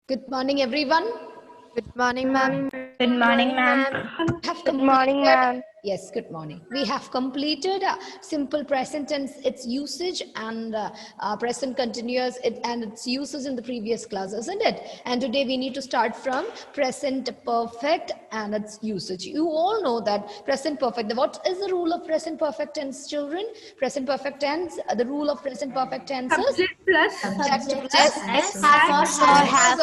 Good morning, everyone. Good morning, ma'am. Good morning, ma'am. Have Good morning, completed. ma'am. Yes, good morning. We have completed simple present tense, its usage, and present continuous, and its uses in the previous class, isn't it? And today we need to start from present perfect and its usage. You all know that present perfect. What is the rule of present perfect tense, children? Present perfect tense. The rule of present perfect tense is Subject plus subject plus has has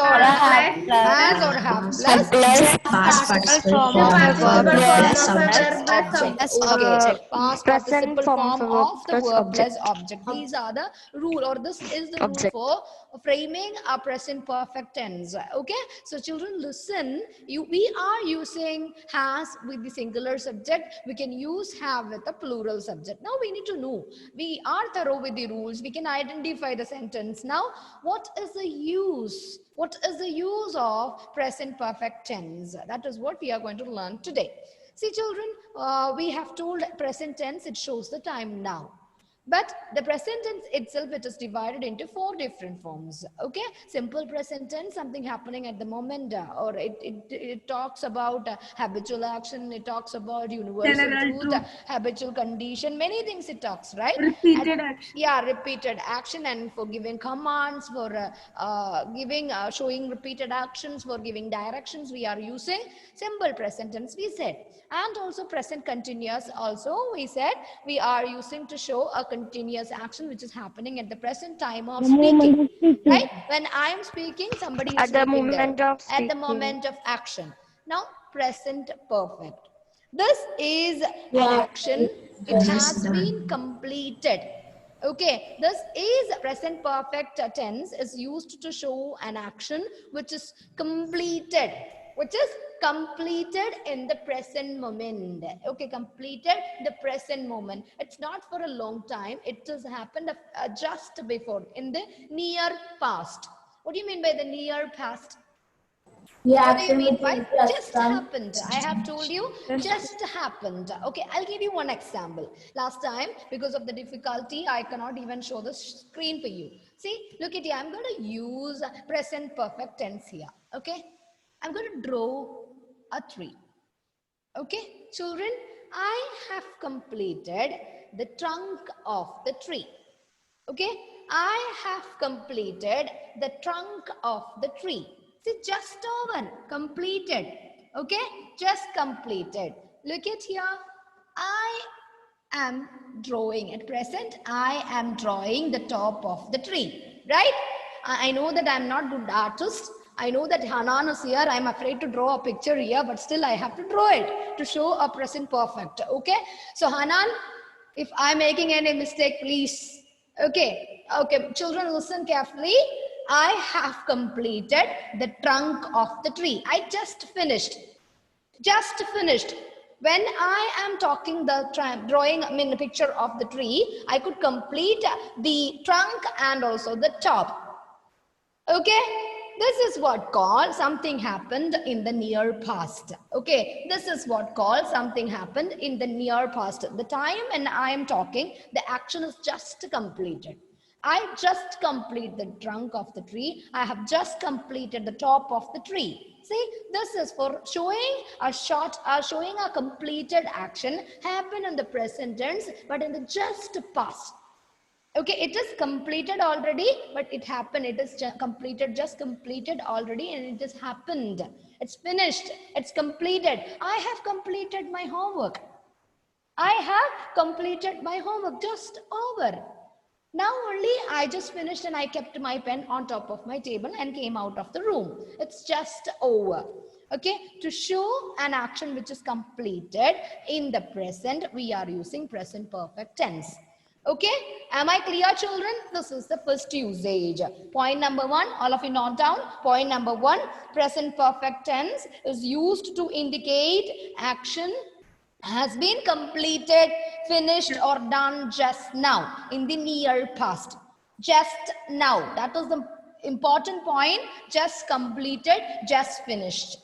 or have plus Past participle form of a verb plus plus subject. object. Plus Okay, object. past Present participle form of form a verb of the plus verb plus object. object. These are the rule, or this is the rule Object. for framing a present perfect tense. Okay, so children, listen. We are using has with the singular subject. We can use have with the plural subject. Now we need to know. We are thorough with the rules. We can identify the sentence. Now, what is the use? What is the use of present perfect tense? That is what we are going to learn today. See, children, we have told present tense, it shows the time now. But the present tense itself, it is divided into 4 different forms. Okay, simple present tense, something happening at the moment, or it talks about habitual action, it talks about universal General truth, truth. habitual condition, many things it talks, right? Repeated action. Yeah, repeated action, and for giving commands, for showing repeated actions, for giving directions, we are using simple present tense, we said. And also present continuous also, we said, we are using to show a continuous action which is happening at the present time of speaking, right? When I am speaking, somebody is At the waiting there moment of at the speaking. moment of action. Now, present perfect. This is an action, it has been completed. Okay, this is present perfect tense is used to show an action which is completed, in the present moment. Okay, completed the present moment. It's not for a long time, it has happened just before, in the near past. What do you mean by the near past? What do you mean by just happened? I have told you just happened. Okay, I'll give you one example. Last time, because of the difficulty, I cannot even show the screen for you. See, look at here. I'm going to use present perfect tense here. Okay, I'm going to draw a tree. Okay, children, I have completed the trunk of the tree. Okay, I have completed the trunk of the tree. See, just over, completed. Okay, just completed. Look at here. I am drawing. At present, I am drawing the top of the tree. Right? I know that I'm not good artist. I know that Hanan is here. I'm afraid to draw a picture here, but still I have to draw it to show a present perfect. Okay, so Hanan, if I'm making any mistake, please. Okay, children, listen carefully. I have completed the trunk of the tree. I just finished. When I am talking drawing, a picture of the tree, I could complete the trunk and also the top. Okay, this is what called something happened in the near past. Okay, this is what called something happened in the near past. The time when I am talking, the action is just completed. I just complete the trunk of the tree. I have just completed the top of the tree. See, this is for showing showing a completed action happened in the present tense, but in the just past. Okay, it is completed already, but it happened. It is just completed already, and it has happened. It's finished. It's completed. I have completed my homework. I have completed my homework. Just over. Now only I just finished and I kept my pen on top of my table and came out of the room. It's just over. Okay, to show an action which is completed in the present, we are using present perfect tense. Okay, am I clear, children? This is the first usage. Point number 1, all of you note down. Point number 1, present perfect tense is used to indicate action has been completed, finished, or done just now in the near past. Just now. That is the important point. Just completed, just finished.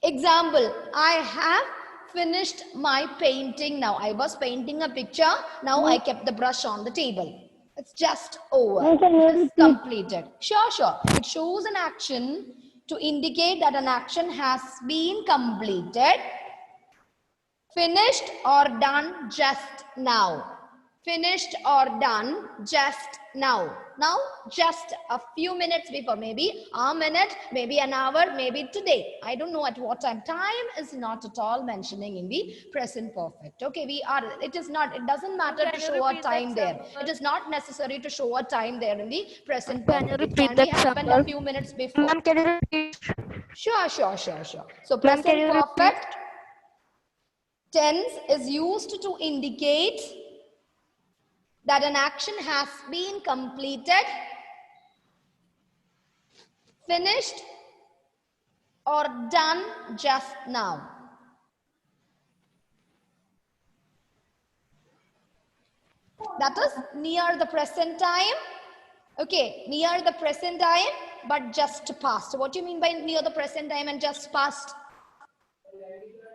Example, I have finished my painting now. I was painting a picture. Now I kept the brush on the table. It's just over. It is completed. Sure, sure. It shows an action to indicate that an action has been completed, finished or done just now. Finished or done just now. Now, just a few minutes before, maybe a minute, maybe an hour, maybe today. I don't know at what time. Time is not at all mentioning in the present perfect. Okay, it doesn't matter to show a time there. It is not necessary to show a time there in the present perfect. It can be happened a few minutes before. Ma'am, can you repeat? Sure. So present perfect tense is used to indicate that an action has been completed, finished, or done just now. That is near the present time. Okay, near the present time, but just past. What do you mean by near the present time and just past?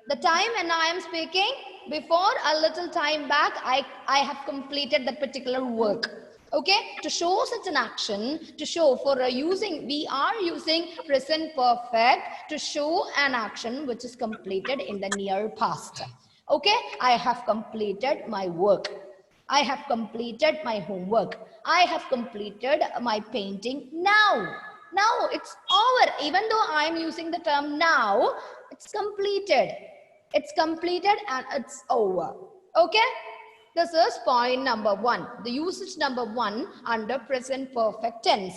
The time when I am speaking, before a little time back, I have completed that particular work. Okay, to show such an action, to show we are using present perfect to show an action which is completed in the near past. Okay, I have completed my work. I have completed my homework. I have completed my painting now. Now it's over. Even though I am using the term now, it's completed. It's completed and it's over. Okay? This is point number 1. The usage number 1 under present perfect tense.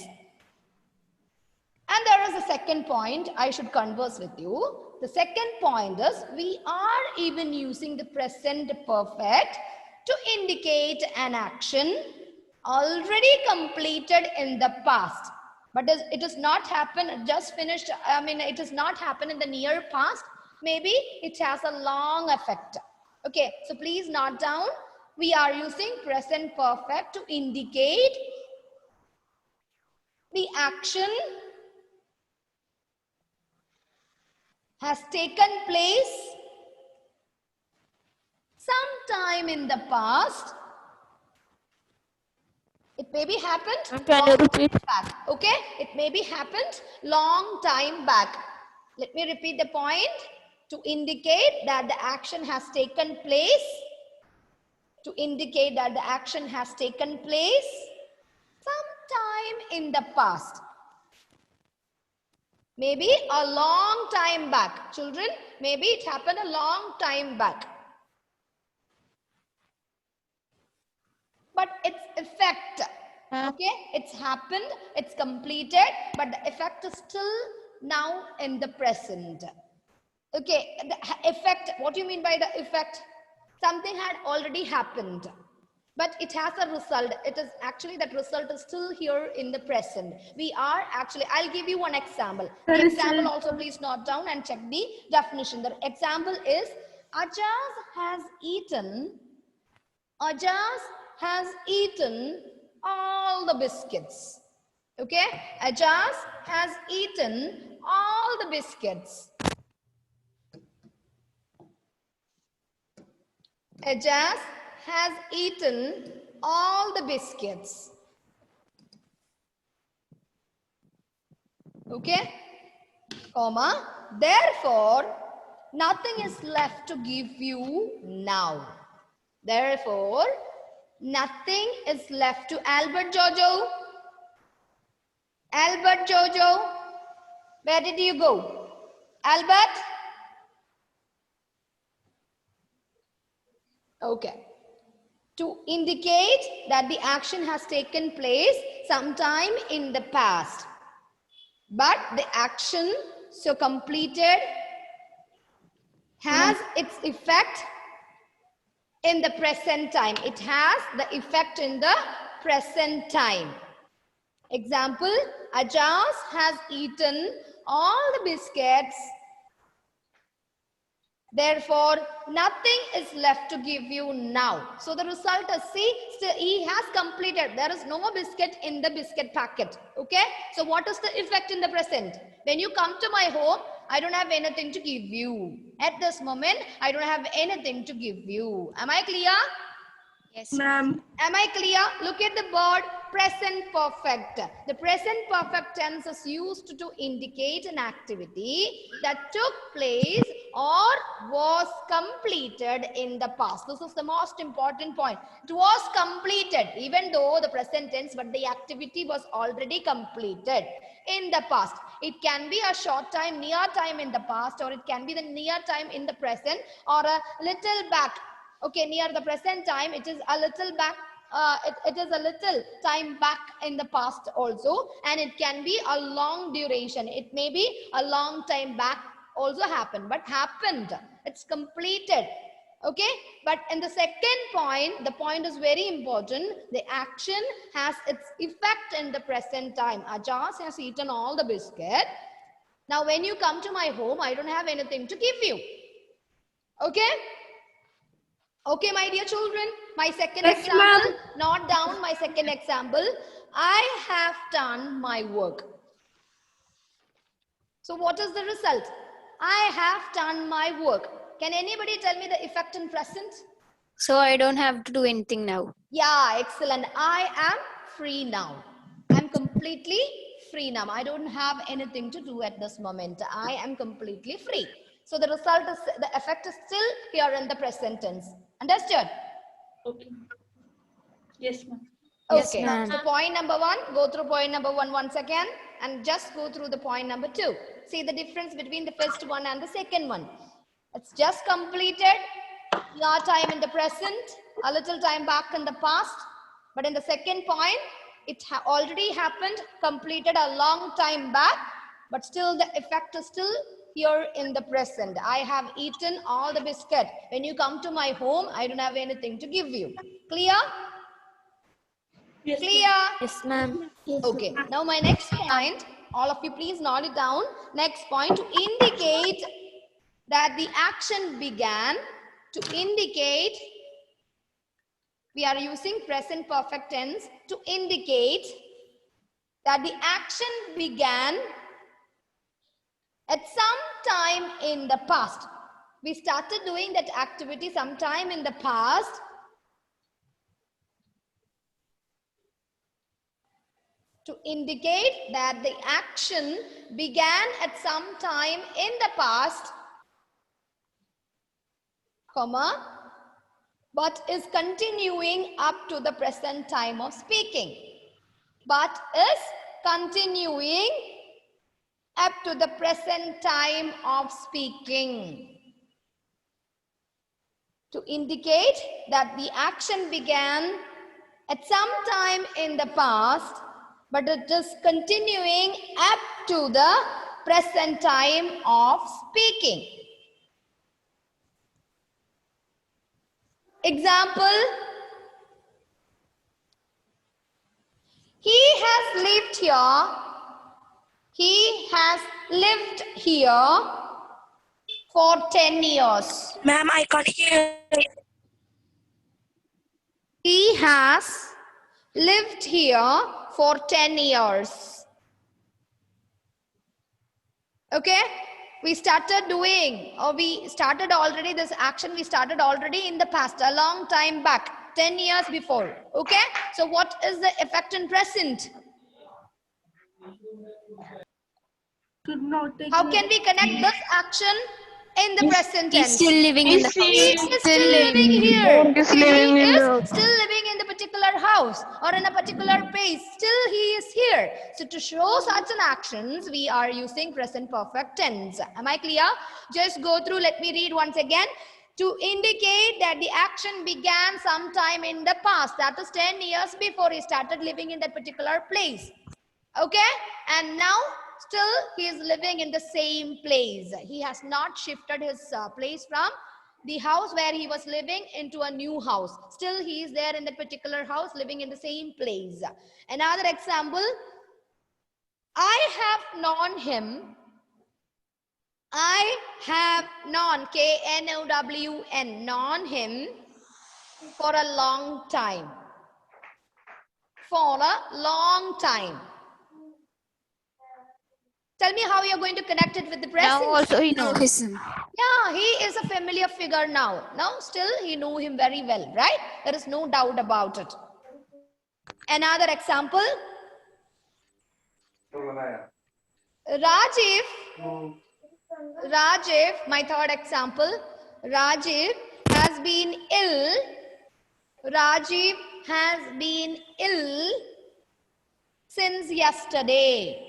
And there is a second point I should converse with you. The second point is we are even using the present perfect to indicate an action already completed in the past. But it has not happened, just finished, it has not happened in the near past. Maybe it has a long effect. Okay, so please note down, we are using present perfect to indicate the action has taken place sometime in the past. It may be happened Can you repeat? back. Okay, it may be happened long time back. Let me repeat the point. To indicate that the action has taken place. To indicate that the action has taken place sometime in the past. Maybe a long time back. Children, maybe it happened a long time back. But its effect, okay, it's happened, it's completed, but the effect is still now in the present. Okay, the effect, what do you mean by the effect? Something had already happened, but it has a result. It is actually that result is still here in the present. We are actually, I'll give you one example. The example also please note down and check the definition. The example is Ajaz has eaten all the biscuits. Okay, Ajaz has eaten all the biscuits. Ajaz has eaten all the biscuits. Okay, comma, therefore, nothing is left to give you now. Therefore, nothing is left to Albert Jojo. Albert Jojo, where did you go? Albert? Okay. To indicate that the action has taken place sometime in the past. But the action so completed has its effect in the present time. It has the effect in the present time. Example, Ajaz has eaten all the biscuits. Therefore, nothing is left to give you now. So the result is, see, he has completed. There is no more biscuit in the biscuit packet. Okay. So what is the effect in the present? When you come to my home, I don't have anything to give you. At this moment, I don't have anything to give you. Am I clear? Yes, ma'am. Am I clear? Look at the word present perfect. The present perfect tense is used to indicate an activity that took place or was completed in the past. This is the most important point. It was completed, even though the present tense, but the activity was already completed in the past. It can be a short time, near time in the past, or it can be the near time in the present, or a little back. Okay, near the present time, it is a little back. It is a little time back in the past also, and it can be a long duration. It may be a long time back also happened, but happened. It's completed. Okay, but in the second point, the point is very important. The action has its effect in the present time. Ajas has eaten all the biscuit. Now, when you come to my home, I don't have anything to give you. Okay. Okay, my dear children, my second example, note down my second example. I have done my work. So what is the result? I have done my work. Can anybody tell me the effect in present? So I don't have to do anything now. Yeah, excellent. I am free now. I'm completely free now. I don't have anything to do at this moment. I am completely free. So the result is, the effect is still here in the present tense. Understood? Okay. Yes, ma'am. Okay, Yes, so point number one, go through point number one once again and just go through the point number two. See the difference between the first one and the second one. It's just completed, your time in the present, a little time back in the past. But in the second point, it already happened, completed a long time back, but still the effect is still here in the present. I have eaten all the biscuit. When you come to my home, I don't have anything to give you. Clear? Yes, Clear? Yes, ma'am. Okay, now my next point, all of you please note it down. Next point, to indicate that the action began, to indicate, we are using present perfect tense to indicate that the action began at some time in the past. We started doing that activity sometime in the past. To indicate that the action began at some time in the past, comma, but is continuing up to the present time of speaking. But is continuing up to the present time of speaking. To indicate that the action began at some time in the past, but it is continuing up to the present time of speaking. Example, he has lived here. He has lived here for 10 years. Ma'am, I can't hear. He has lived here for 10 years. Okay, we started doing, or we started already this action, we started already in the past, a long time back, 10 years before. Okay, so what is the effect in present? How can we connect this action in the present tense? He's still living in the He house. is still living here. He's Okay, living he in is the still living in the particular house or in a particular place. Still he is here. So to show such an actions, we are using present perfect tense. Am I clear? Just go through. Let me read once again. To indicate that the action began sometime in the past. That is 10 years before he started living in that particular place. Okay, and now still he is living in the same place. He has not shifted his place from the house where he was living into a new house. Still he is there in that particular house, living in the same place. Another example, I have known him. I have known, K-N-O-W-N, known him for a long time. For a long time. Tell me how you're going to connect it with the Now present. also he knows him. Yeah, he is a familiar figure now. Now, still he knew him very well, right? There is no doubt about it. Another example. Rajiv, my third example. Rajiv has been ill. Rajiv has been ill since yesterday.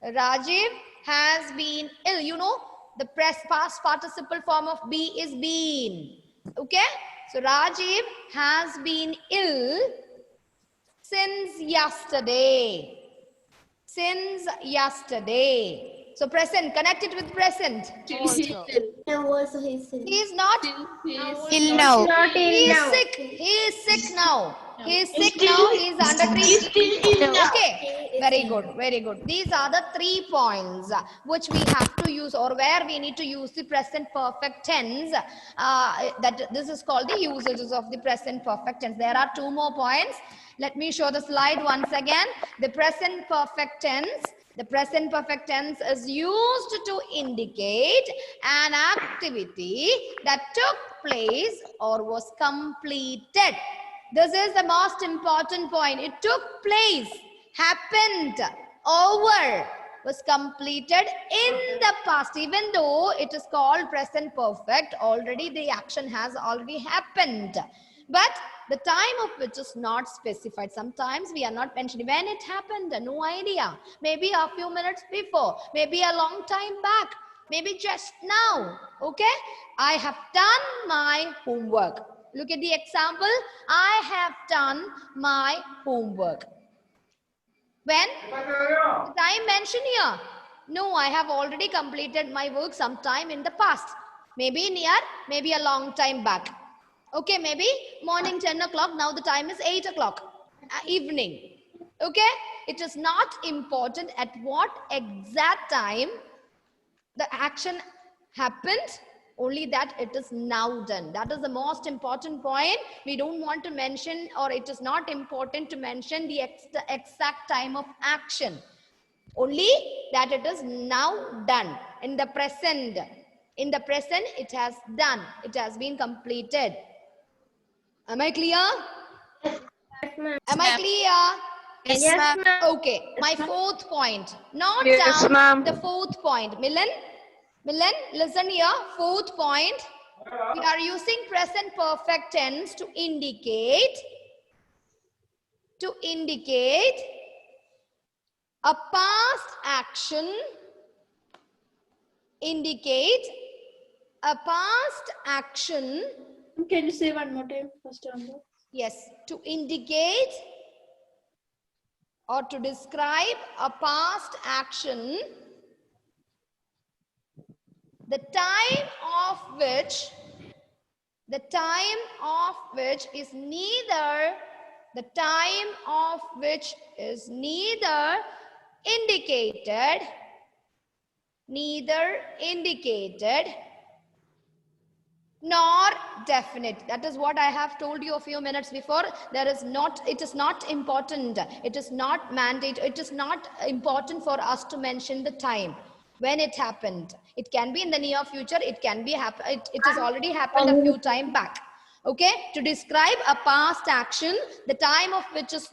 Rajiv has been ill. You know, the past participle form of be is been. Okay? So Rajiv has been ill since yesterday. Since yesterday. So present, connect it with present. Also. He is not Till now. He is sick. He is sick now. He is sick now. He is under treatment. Okay. Very good. Very good. These are the 3 points which we have to use, or where we need to use the present perfect tense. That this is called the usages of the present perfect tense. There are 2 more points. Let me show the slide once again. The present perfect tense. The present perfect tense is used to indicate an activity that took place or was completed. This is the most important point. It took place, happened, over, was completed in the past. Even though it is called present perfect, already the action has already happened. But the time of which is not specified. Sometimes we are not mentioning when it happened, no idea. Maybe a few minutes before, maybe a long time back, maybe just now. Okay? I have done my homework. Look at the example. I have done my homework. When? The time mentioned here. No, I have already completed my work sometime in the past. Maybe near, maybe a long time back. Okay, maybe morning 10 o'clock. Now the time is 8 o'clock. Evening. Okay? It is not important at what exact time the action happened, only that it is now done. That is the most important point. We don't want to mention, or it is not important to mention the exact time of action. Only that it is now done. In the present. In the present, it has done. It has been completed. Am I clear? Am I clear? Yes, ma'am. Okay, my 4th point. Note down the 4th point. Milan, listen here. 4th point. We are using present perfect tense to indicate a past action. Indicate a past action. Can you say one more time, first on that? Yes, to indicate or to describe a past action, the time of which is neither indicated nor definite. That is what I have told you a few minutes before. It is not important. It is not mandatory. It is not important for us to mention the time when it happened. It can be in the near future. It can be it has already happened a few time back. Okay, to describe a past action, the time of which is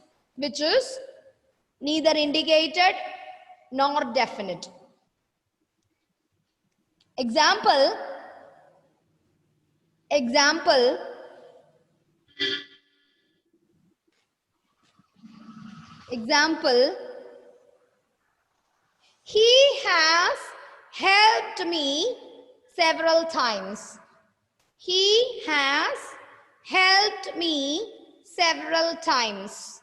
neither indicated nor definite. Example, he has helped me several times. He has helped me several times.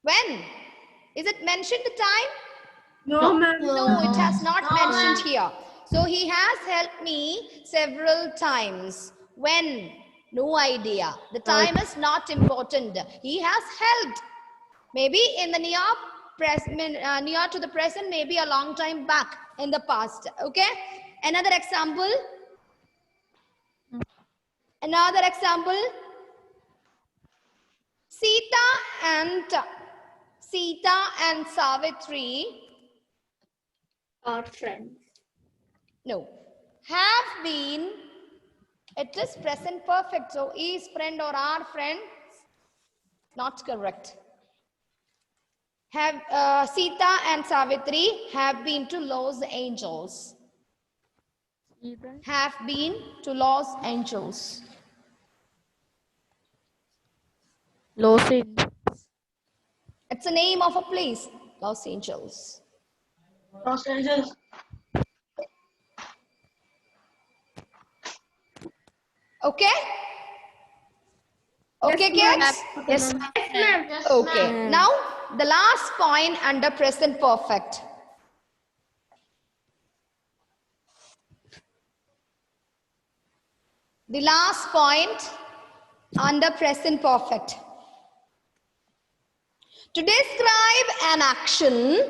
When? Is it mentioned the time? No, ma'am. No, it has not mentioned here. So he has helped me several times. When? No idea. The time is not important. He has helped. Maybe in the near to the present, maybe a long time back in the past. Okay? Another example. Sita Sita and Savitri. Are friends. No. Have been. It is present perfect. So is friend or are friends? Not correct. Have Sita and Savitri have been to Los Angeles. Have been to Los Angeles. Los Angeles. It's a name of a place. Los Angeles. Los Angeles. Okay? Okay, kids? Yes. Okay. Now, the last point under present perfect. The last point under present perfect. To describe an action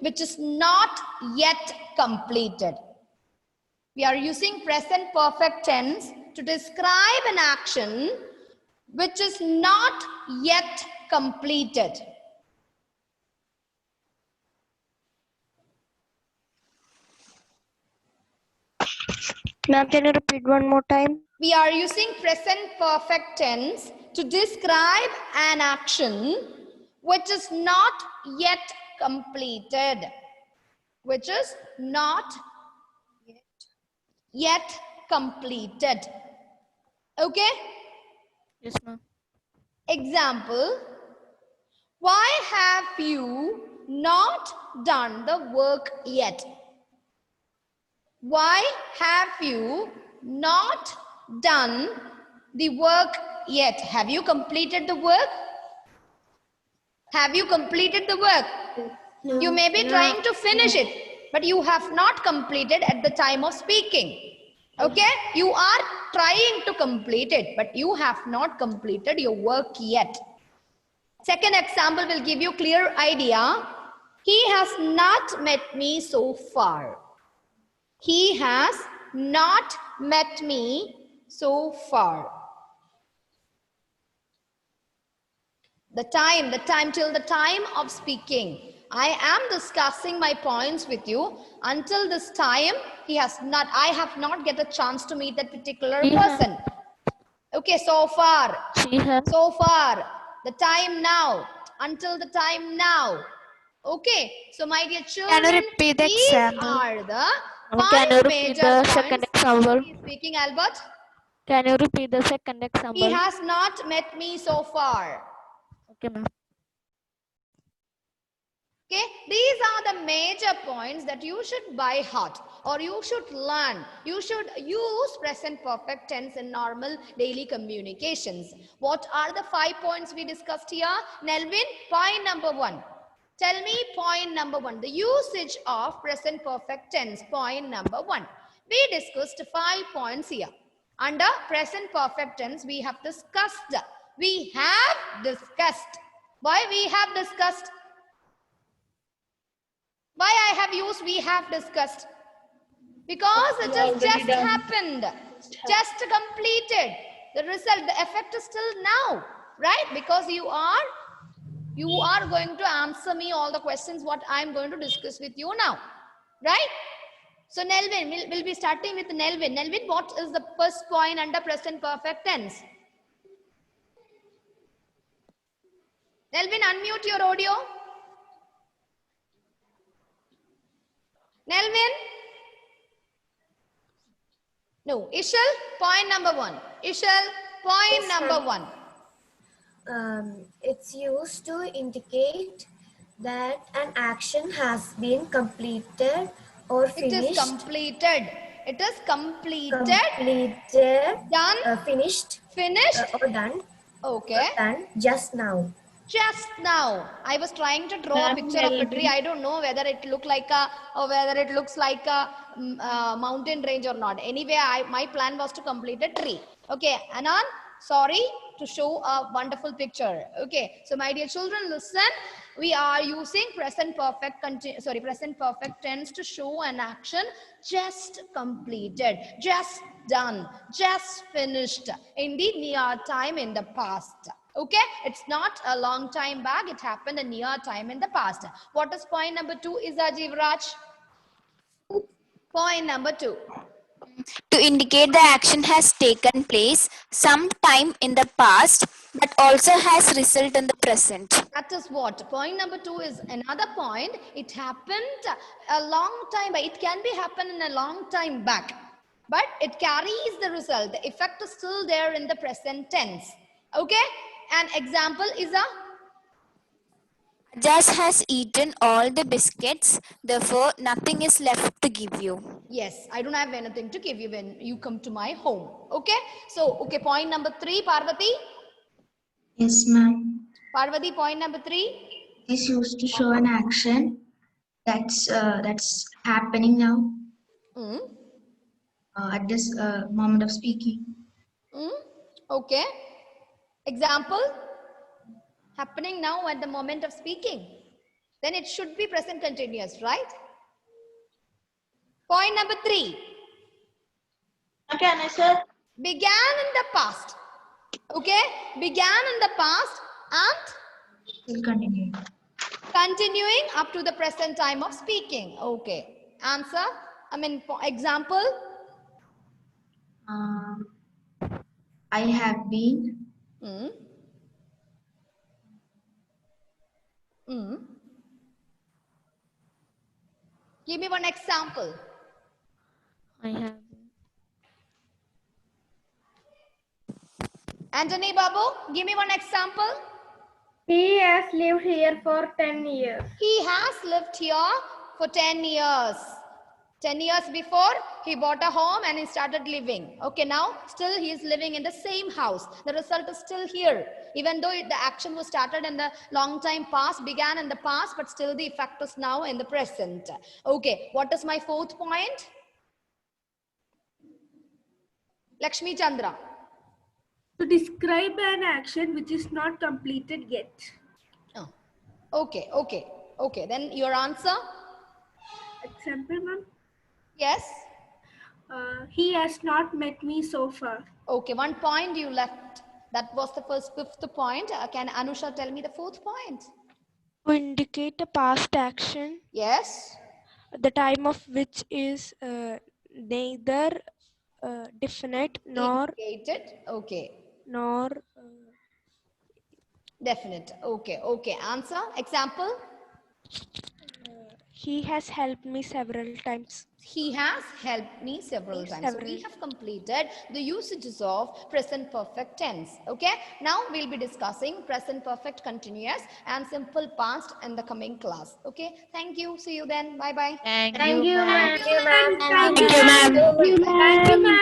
which is not yet completed. We are using present perfect tense to describe an action which is not yet completed. Ma'am, can you repeat one more time? We are using present perfect tense to describe an action which is not yet completed. Which is not yet completed. Okay? Yes, ma'am. Example. Why have you not done the work yet? Why have you not done the work yet? Have you completed the work? Have you completed the work? No. You may be trying to finish it, but you have not completed at the time of speaking. Okay? You are trying to complete it, but you have not completed your work yet. Second example will give you clear idea. He has not met me so far. He has not met me so far. The time till the time of speaking. I am discussing my points with you. Until this time, I have not get a chance to meet that particular person. Okay, so far. She has. So far. The time now. Until the time now. Okay, so my dear children, Can you repeat the these example? are the Can you 5 repeat major the points. second example? He is speaking, Albert. Can you repeat the second example? He has not met me so far. Okay, ma'am. Okay, these are the major points that you should by heart or you should learn. You should use present perfect tense in normal daily communications. What are the 5 points we discussed here? Nelvin, point number 1. Tell me point number 1. The usage of present perfect tense. Point number 1. We discussed 5 points here. Under present perfect tense, we have discussed. We have discussed. Why we have discussed? Why I have used we have discussed? Because it has just happened. Just completed. The result, the effect is still now. Right? Because you are going to answer me all the questions what I am going to discuss with you now. Right? So Nelvin, we'll be starting with Nelvin. Nelvin, what is the first point under present perfect tense? Nelvin, unmute your audio. Nelvin? No. Ishal, point number 1. Ishal, point number 1. It's used to indicate that an action has been completed or It finished. is completed. It is completed. Done. Finished. Finished. Or done. Okay. Done just now. Just now. I was trying to draw a picture of a tree. I don't know whether it looks like a mountain range or not. Anyway, my plan was to complete a tree. Okay, Anand, sorry. to show a wonderful picture. Okay, so my dear children, listen. We are using present perfect tense to show an action just completed, just done, just finished in the near time in the past. Okay, it's not a long time back, it happened a near time in the past. What is point number 2 is Ajiv Raj? Point number 2. To indicate the action has taken place some time in the past but also has result in the present. That is what? Point number 2 is another point. It happened a long time back. It can be happened in a long time back. But it carries the result. The effect is still there in the present tense. Okay? An example is a... Ajas has eaten all the biscuits, therefore nothing is left to give you. Yes, I don't have anything to give you when you come to my home. Okay? So, okay, point number 3, Parvati. Yes, ma'am. Parvati, point number 3. Is used to show an action that's happening now Mm. at this moment of speaking. Okay. Example? Happening now at the moment of speaking. Then it should be present continuous, right? Point number 3. Okay, sir. Began in the past. Okay? Began in the past and Still continuing. continuing up to the present time of speaking. Okay. Answer? Example? I have been. Mm. Mm. Give me one example. I have. Anthony Babu, give me one example. He has lived here for 10 years. He has lived here for 10 years. 10 years before, he bought a home and he started living. Okay, now still he is living in the same house. The result is still here. Even though the action was started in the long time past, began in the past, but still the effect is now in the present. Okay, what is my 4th point? Lakshmi Chandra. To describe an action which is not completed yet. Oh. Okay. Then your answer? Example, ma'am. Yes. He has not met me so far. Okay, 1 point you left. That was the 5th point. Can Anusha tell me the 4th point? To indicate a past action, Yes. the time of which is neither definite Indicated. Okay. nor Definite. Okay. Answer. Example. he has helped me several times. He has helped me several times. So we have completed the usages of present perfect tense. Okay. Now we'll be discussing present perfect continuous and simple past in the coming class. Okay. Thank you. See you then. Bye bye. Thank you, ma'am. Thank you, ma'am. Thank you, ma'am.